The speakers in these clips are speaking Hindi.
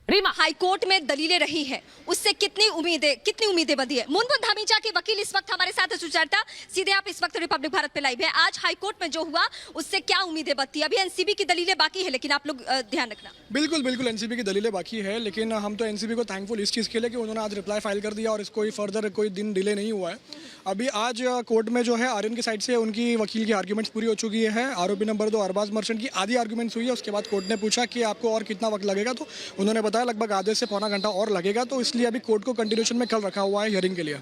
रीमा, हाईकोर्ट में दलीलें रही है, उससे कितनी उम्मीदें बंधी है। मुनमुन धामीचा के वकील इस वक्त हमारे साथ है। सुचरिता, सीधे आप इस वक्त रिपब्लिक भारत पे लाइव है। आज हाईकोर्ट में जो हुआ उससे क्या उम्मीदें बंधी? अभी एनसीबी की दलीलें बाकी है, लेकिन आप लोग ध्यान रखना। बिल्कुल बिल्कुल एनसीबी की दलीलें बाकी है, लेकिन हम तो एनसीबी को थैंकफुल इस चीज़ के लिए कि उन्होंने आज रिप्लाई फाइल कर दिया और इसको फर्दर कोई दिन डिले नहीं हुआ है। अभी आज कोर्ट में जो है आर्यन की साइड से उनकी वकील की आर्ग्यूमेंट्स पूरी हो चुकी है। आरोपी नंबर 2 अरबाज मर्चेंट की आधी आर्ग्यूमेंट्स हुई है। उसके बाद कोर्ट ने पूछा कि आपको और कितना वक्त लगेगा, तो उन्होंने बताया लगभग आधे से पौना घंटा और लगेगा, तो इसलिए अभी कोर्ट को कंटिन्यूशन में कल रखा हुआ है हियरिंग के लिए।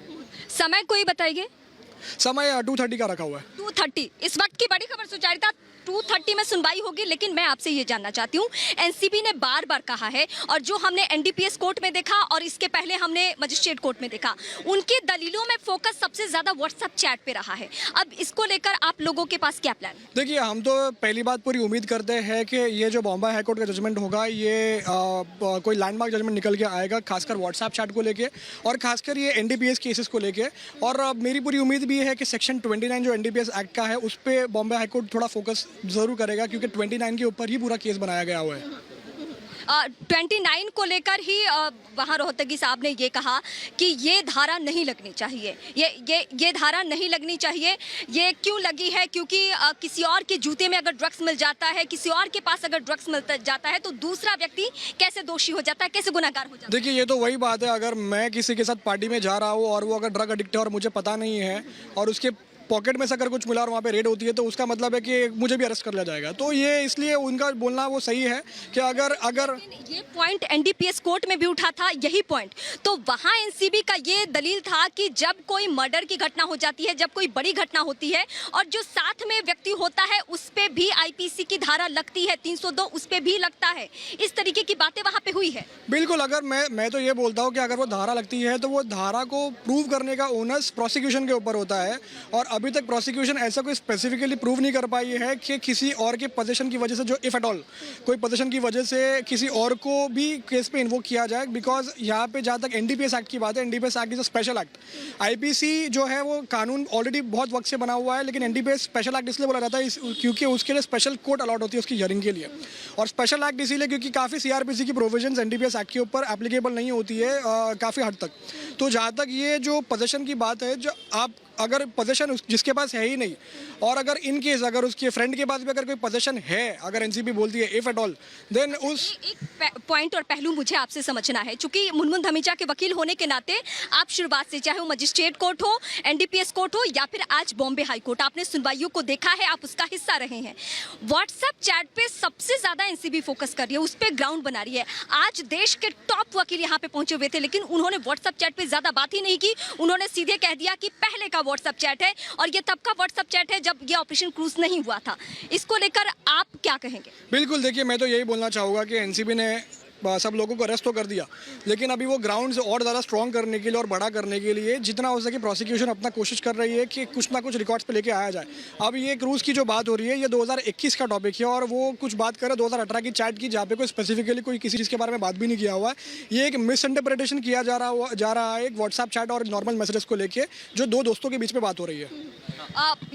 समय कोई बताइए? समय 2:30 का रखा हुआ है। 2:30 इस वक्त की बड़ी खबर। सुचरिता, 2:30 में सुनवाई होगी, लेकिन मैं आपसे ये जानना चाहती हूँ, एनसीबी ने बार बार कहा है, और जो हमने एनडीपीएस कोर्ट में देखा और इसके पहले हमने मजिस्ट्रेट कोर्ट में देखा, उनकी दलीलों में फोकस सबसे ज्यादा व्हाट्सएप चैट पे रहा है। अब इसको लेकर आप लोगों के पास क्या प्लान? देखिए, हम तो पहली बात पूरी उम्मीद करते हैं कि ये जो बॉम्बे हाई कोर्ट का जजमेंट होगा, ये कोई लैंडमार्क जजमेंट निकल के आएगा, खासकर व्हाट्सएप चैट को लेके और खासकर ये एनडीपीएस केसेस को लेके। और मेरी पूरी उम्मीद भी है कि सेक्शन 29 जो एनडीपीएस एक्ट का है, उस पर बॉम्बे हाई कोर्ट थोड़ा फोकस जरूर करेगा, क्योंकि 29 के ऊपर ही पूरा केस बनाया गया हुआ है। 29 को लेकर ही वहाँ रोहतगी साहब ने ये कहा कि ये धारा नहीं लगनी चाहिए। ये धारा नहीं लगनी चाहिए। ये क्यों लगी है? क्योंकि किसी और के जूते में अगर ड्रग्स मिल जाता है, किसी और के पास अगर ड्रग्स मिल जाता है, तो दूसरा व्यक्ति कैसे दोषी हो जाता है, कैसे गुनहगार हो जाता है? देखिए, ये तो वही बात है, अगर मैं किसी के साथ पार्टी में जा रहा हूँ और वो अगर ड्रग एडिक्ट है और मुझे पता नहीं है और उसके पॉकेट में से अगर कुछ मिला और वहाँ पे रेड होती है, तो उसका मतलब है कि मुझे भी अरेस्ट कर लिया जाएगा। तो ये इसलिए उनका बोलना वो सही है कि अगर ये पॉइंट एनडीपीएस कोर्ट में भी उठा था, यही पॉइंट तो वहाँ एनसीबी का ये दलील था कि जब कोई मर्डर की घटना हो जाती है, जब कोई बड़ी घटना होती है और जो साथ में व्यक्ति होता है, उस पे भी आईपीसी की धारा लगती है, 302 उस पे भी लगता है। इस तरीके की बातें वहाँ पे हुई है। बिल्कुल, अगर मैं तो ये बोलता हूँ कि अगर वो धारा लगती है तो वो धारा को प्रूव करने का ओनस प्रोसिक्यूशन के ऊपर होता है, और अभी तक प्रोसिक्यूशन ऐसा कोई स्पेसिफिकली प्रूव नहीं कर पाई है कि किसी और के पोजीशन की वजह से, जो इफ एट ऑल कोई पोजीशन की वजह से किसी और को भी केस पे इन्वोक किया जाए। बिकॉज यहाँ पे जहाँ तक एनडीपीएस एक्ट की बात है, NDPS act is a special act. IPC जो है वो कानून ऑलरेडी बहुत वक्त से बना हुआ है, लेकिन एनडीपीएस स्पेशल एक्ट इसलिए बोला जाता है क्योंकि उसके लिए स्पेशल कोर्ट अलॉट होती है उसकी हियरिंग के लिए। और स्पेशल एक्ट इसीलिए क्योंकि काफ़ी सीआरपीसी की प्रोविजंस एनडीपीएस एक्ट के ऊपर एप्लीकेबल नहीं होती है काफ़ी हद तक। तो जहाँ तक ये जो पोजीशन की बात है, जो आप अगर पोजीशन जिसके पास है ही नहीं, और अगर इन केस अगर उसके फ्रेंड के पास भी अगर कोई पोजीशन है, अगर एनसीबी बोलती है इफ एट ऑल, देन उस एक पॉइंट और पहलू मुझे आपसे समझना है। चूंकि मुनमुन धामीचा के वकील होने के नाते आप शुरुआत से, चाहे वो मजिस्ट्रेट कोर्ट हो, एनडीपीएस कोर्ट हो या फिर आज बॉम्बे हाई कोर्ट, आपने सुनवाइयों को देखा है, आप उसका हिस्सा रहे हैं। व्हाट्सएप चैट पे सबसे ज्यादा एनसीबी फोकस कर रही है, उस पर ग्राउंड बना रही है। आज देश के टॉप वकील यहाँ पे पहुंचे हुए थे, लेकिन उन्होंने व्हाट्सएप चैट पे ज्यादा बात ही नहीं की। उन्होंने सीधे कह दिया कि पहले का व्हाट्सएप चैट है, और ये तब का व्हाट्सएप चैट है जब ये ऑपरेशन क्रूज नहीं हुआ था। इसको लेकर आप क्या कहेंगे? बिल्कुल, देखिए, मैं तो यही बोलना चाहूँगा कि एनसीबी ने सब लोगों को अरेस्ट तो कर दिया, लेकिन अभी वो ग्राउंड से और ज़्यादा स्ट्रॉन्ग करने के लिए और बड़ा करने के लिए जितना हो सके प्रोसिक्यूशन अपना कोशिश कर रही है कि कुछ ना कुछ रिकॉर्ड्स पे लेके आया जाए। अब ये क्रूज की जो बात हो रही है, ये 2021 का टॉपिक है, और वो कुछ बात करे 2018 की चैट की, जहाँ पे कोई स्पेसिफिकली कोई किसी चीज़ के बारे में बात भी नहीं किया हुआ है। ये एक मिस इंटरप्रिटेशन किया जा रहा है एक व्हाट्सएप चैट और नॉर्मल मैसेजेस को लेके, जो दो दोस्तों के बीच में बात हो रही है।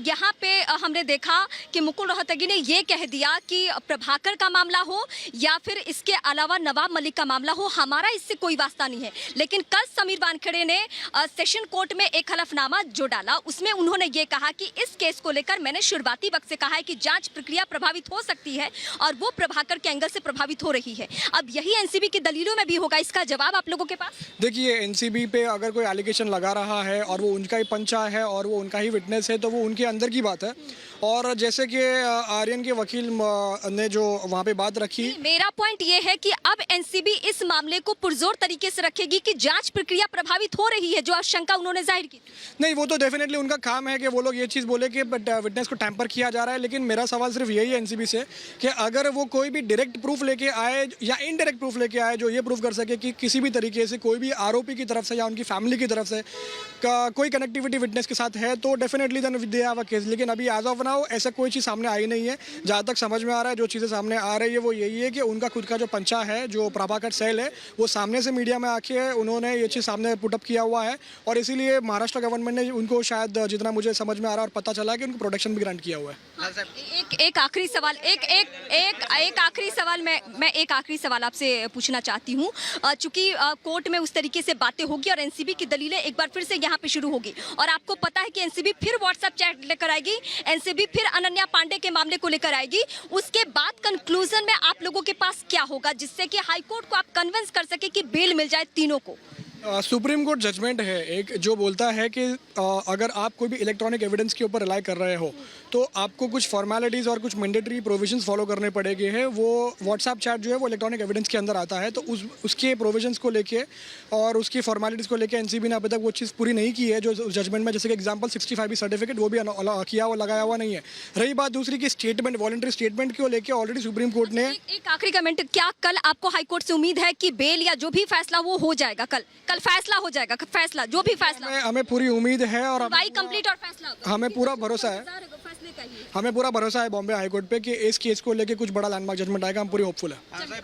यहाँ पे हमने देखा कि मुकुल रोहतगी ने ये कह दिया कि प्रभाकर का मामला हो या फिर इसके अलावा नवाब मलिक का मामला हो, हमारा इससे कोई वास्ता नहीं है। लेकिन कल समीर वानखेड़े ने सेशन कोर्ट में एक हलफनामा जो डाला, उसमें उन्होंने ये कहा कि इस केस को लेकर मैंने शुरुआती वक्त से कहा है कि जांच प्रक्रिया प्रभावित हो सकती है, और वो प्रभाकर के एंगल से प्रभावित हो रही है। अब यही एनसीबी की दलीलों में भी होगा। इसका जवाब आप लोगों के पास? देखिए, एनसीबी पे अगर कोई एलिगेशन लगा रहा है और वो उनका ही पंचा है और वो उनका ही विटनेस है, तो वो उनके अंदर की बात है। और जैसे कि आर्यन के वकील ने जो वहाँ पे बात रखी, मेरा पॉइंट ये है कि अब एनसीबी इस मामले को पुरजोर तरीके से रखेगी कि जांच प्रक्रिया प्रभावित हो रही है, जो आशंका उन्होंने जाहिर की। नहीं, वो तो डेफिनेटली उनका काम है कि वो लोग ये चीज़ बोले कि विटनेस को टैंपर किया जा रहा है। लेकिन मेरा सवाल सिर्फ यही है एनसीबी से कि अगर वो कोई भी डायरेक्ट प्रूफ लेके आए या इनडायरेक्ट प्रूफ लेके आए, जो ये प्रूफ कर सके कि किसी भी तरीके से कोई भी आरोपी की तरफ से या उनकी फैमिली की तरफ से कोई कनेक्टिविटी विटनेस के साथ है, तो definitely then they have a case. लेकिन अभी एज ऑफ ना हो, ऐसा कोई चीज़ सामने आई नहीं है। जहाँ तक समझ में आ रहा है, जो चीज़ें सामने आ रही है वो यही है कि उनका खुद का जो पंचा है, जो प्रभाकर सेल है, वो सामने से मीडिया में आके उन्होंने ये चीज़ सामने पुटअप किया हुआ है और इसीलिए महाराष्ट्र गवर्नमेंट ने उनको शायद जितना मुझे समझ में आ रहा है और पता चला है कि उनको प्रोटेक्शन भी ग्रांट किया हुआ है। एक आखिरी सवाल एक आखिरी सवाल मैं एक आखिरी सवाल आपसे पूछना चाहती हूँ। चूंकि कोर्ट में उस तरीके से बातें होगी और एनसीबी की दलीलें एक बार फिर से यहाँ पे शुरू होगी और आपको पता है कि एनसीबी फिर व्हाट्सएप चैट लेकर आएगी, एनसीबी फिर अनन्या पांडे के मामले को लेकर आएगी। उसके बाद कंक्लूजन में आप लोगों के पास क्या होगा जिससे कि हाईकोर्ट को आप कन्विंस कर सके कि बेल मिल जाए तीनों को? सुप्रीम कोर्ट जजमेंट है एक जो बोलता है कि अगर आप कोई भी इलेक्ट्रॉनिक एविडेंस के ऊपर रिलाई कर रहे हो तो आपको कुछ फॉर्मेलिटीज़ और कुछ मैंडेटरी प्रोविजंस फॉलो करने पड़ेंगे हैं। वो व्हाट्सएप चैट जो है वो इलेक्ट्रॉनिक एविडेंस के अंदर आता है, तो उसके प्रोविजंस को लेके और उसकी फॉर्मेलिटीज़ को लेके एनसीबी ने अभी तक वो चीज़ पूरी नहीं की है जो जजमेंट में, जैसे कि एग्जाम्पल 65B सर्टिफिकेट वो भी किया हुआ लगाया हुआ नहीं है। रही बात दूसरी की स्टेटमेंट, वॉलंटरी स्टेटमेंट को लेकर ऑलरेडी सुप्रीम कोर्ट ने एक आखिरी कमेंट, क्या कल आपको हाईकोर्ट से उम्मीद है कि बेल या जो भी फैसला वो हो जाएगा? कल फैसला हो जाएगा, फैसला जो भी फैसला हमें पूरी उम्मीद है और कंप्लीट और फैसला हमें पूरा भरोसा है, हमें पूरा भरोसा है बॉम्बे हाईकोर्ट पे कि इस केस को लेके कुछ बड़ा लैंडमार्क जजमेंट आएगा। हम पूरी होपफुल है।